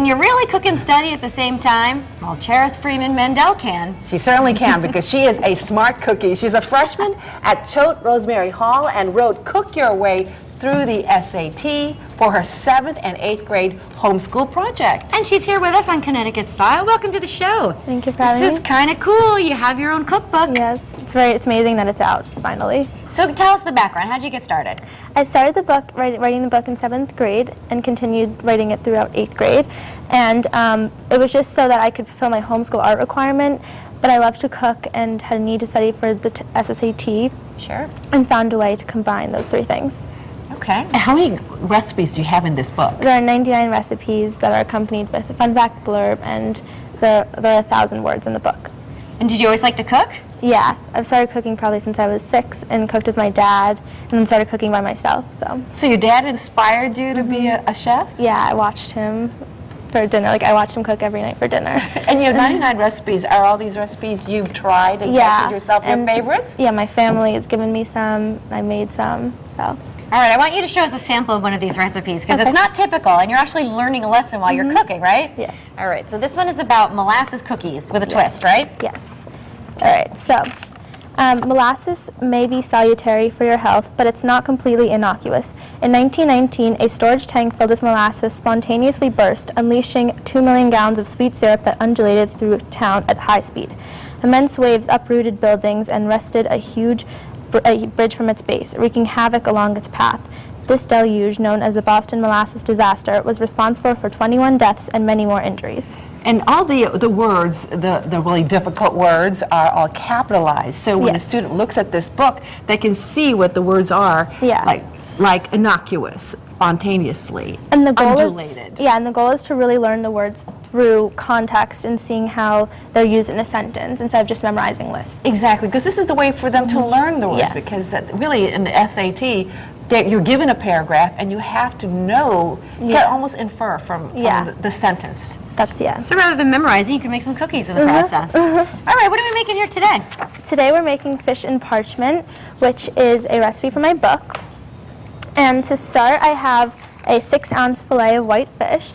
you really cook and study at the same time? Well, Charis Freiman-Mendel can. She certainly can, because she is a smart cookie. She's a freshman at Choate Rosemary Hall and wrote Cook Your Way Through the SAT for her 7th and 8th grade homeschool project. And she's here with us on Connecticut Style. Welcome to the show. Thank you for having me. This is kind of cool. You have your own cookbook. Yes, it's amazing that it's out, finally. So tell us the background. How'd you get started? I started the book, writing the book in 7th grade and continued writing it throughout 8th grade. And it was just so that I could fulfill my homeschool art requirement, but I love to cook and had a need to study for the SSAT. Sure. And found a way to combine those three things. Okay. And how many recipes do you have in this book? There are 99 recipes that are accompanied with a fun fact blurb, and there are 1,000 words in the book. And did you always like to cook? Yeah, I've started cooking probably since I was 6 and cooked with my dad and then started cooking by myself. So your dad inspired you to be a chef? Yeah, I watched him for dinner. Like, I watched him cook every night for dinner. And you have 99 recipes. Are all these recipes you've tried and tested yourself, your favorites? Yeah, my family has given me some. I made some, so. All right, I want you to show us a sample of one of these recipes, because it's not typical, and you're actually learning a lesson while you're cooking, right? Yes. All right, so this one is about molasses cookies with a twist, right? Yes. All right, so molasses may be salutary for your health, but it's not completely innocuous. In 1919, a storage tank filled with molasses spontaneously burst, unleashing 2 million gallons of sweet syrup that undulated through town at high speed. Immense waves uprooted buildings and wrested a huge bridge from its base, wreaking havoc along its path. This deluge, known as the Boston Molasses Disaster, was responsible for 21 deaths and many more injuries. And all the words, the really difficult words, are all capitalized. So when a student looks at this book, they can see what the words are, like innocuous, spontaneously, and the goal undulated. And the goal is to really learn the words through context and seeing how they're used in a sentence instead of just memorizing lists. Exactly, because this is the way for them to learn the words, because really in the SAT, you're given a paragraph and you have to know, you can almost infer from the sentence. So rather than memorizing, you can make some cookies in the process. All right, what are we making here today? Today we're making fish in parchment, which is a recipe from my book. And to start, I have a 6-ounce fillet of white fish,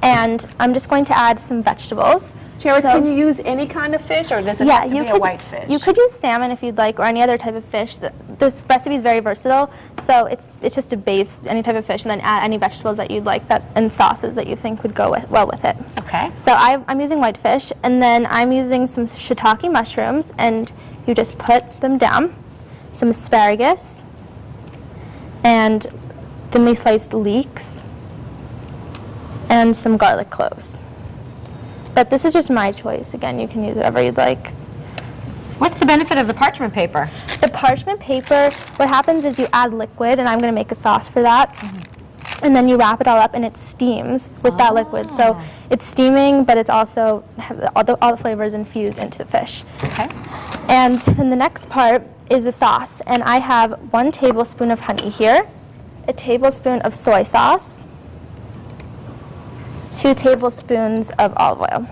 and I'm just going to add some vegetables. Charis, can you use any kind of fish, or does it have to be a white fish? You could use salmon if you'd like, or any other type of fish. This recipe is very versatile, so it's just a base, any type of fish, and then add any vegetables that you'd like and sauces that you think would go well with it. Okay. So I'm using white fish, and then I'm using some shiitake mushrooms, and you just put them down, some asparagus, and thinly sliced leeks, and some garlic cloves. But this is just my choice. Again, you can use whatever you'd like. What's the benefit of the parchment paper? The parchment paper, what happens is you add liquid, and I'm going to make a sauce for that. And then you wrap it all up, and it steams with that liquid. So it's steaming, but it's also all the flavors infused into the fish. Okay. And then the next part is the sauce. And I have 1 tablespoon of honey here, a tablespoon of soy sauce, 2 tablespoons of olive oil.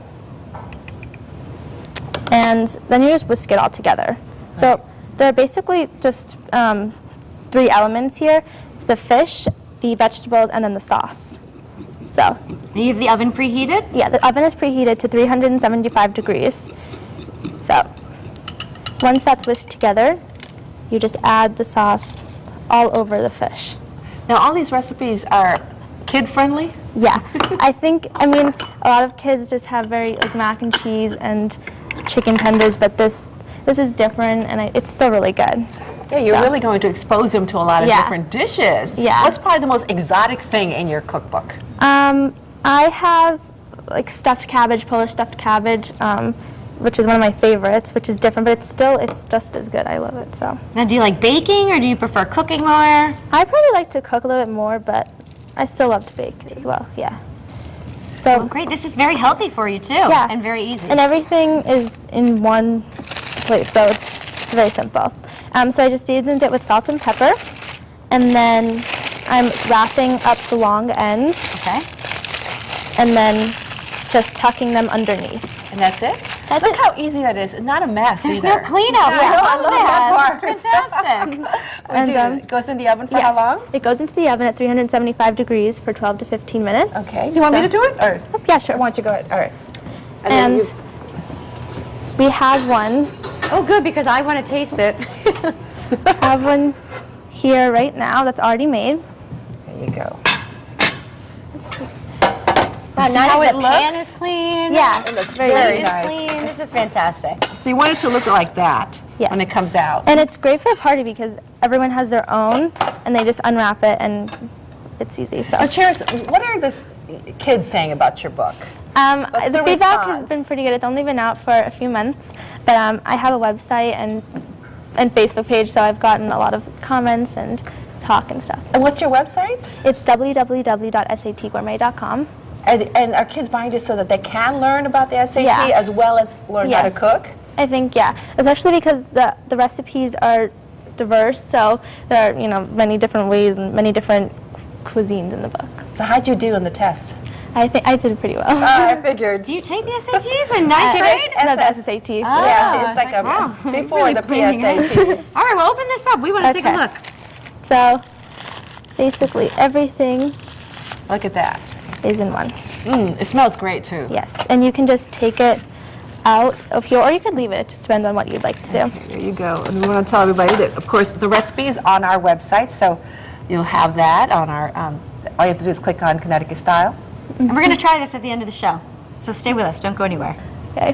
And then you just whisk it all together. So there are basically just 3 elements here. It's the fish, the vegetables, and then the sauce. So. You have the oven preheated? Yeah, the oven is preheated to 375 degrees. So once that's whisked together, you just add the sauce all over the fish. Now, all these recipes are kid-friendly? Yeah, I mean, a lot of kids just have very, like, mac and cheese and chicken tenders, but this is different, and it's still really good. Yeah, you're really going to expose them to a lot of different dishes. Yeah. What's probably the most exotic thing in your cookbook? I have, like, stuffed cabbage, Polish stuffed cabbage, which is one of my favorites, which is different, but it's just as good. I love it, so. Now, do you like baking, or do you prefer cooking more? I probably like to cook a little bit more, but I still love to bake as well, yeah. So well, great, this is very healthy for you too, and very easy. And everything is in one place, so it's very simple. So I just seasoned it with salt and pepper, and then I'm wrapping up the long ends. Okay. And then just tucking them underneath. And that's it? Look how easy that is. Not a mess There's either. no cleanup. I love that part. It's fantastic. It goes in the oven for how long? It goes into the oven at 375 degrees for 12 to 15 minutes. Okay. Do you want me to do it? Or? Yeah, sure. Why don't you go ahead? All right. And we have one. Oh, good, because I want to taste it. Have one here right now that's already made. There you go. Wow, now how it the pan looks? is clean. Yeah, It looks very very It's nice. clean. This is fantastic. So you want it to look like that Yes. when it comes out. And it's great for a party because everyone has their own, and they just unwrap it, and it's easy. So, Now, Charis, what are the kids saying about your book? What's the the feedback response? has been pretty good. It's only been out for a few months, but I have a website and Facebook page, so I've gotten a lot of comments and talk and stuff. And what's your website? It's www.satgourmet.com. And are kids buying this so that they can learn about the SAT Yeah. as well as learn how to Yes. cook? I think, yeah, especially because the recipes are diverse, so there are, many different ways and many different cuisines in the book. So how'd you do in the test? I think I did pretty well. I figured. Do you take the SATs in ninth grade? No, the SS. SAT. Yeah, it's like wow. before Really the planning ahead. PSATs. All right, well, open this up. We want to take a Okay. look. So basically everything Look at that. is in one. It smells great too. Yes, and you can just take it out of here, or you could leave it. It just depends on what you'd like to do. There you go. And we want to tell everybody that, of course, the recipe is on our website, so you'll have that on our, all you have to do is click on Connecticut Style. And we're going to try this at the end of the show. So stay with us. Don't go anywhere. Okay.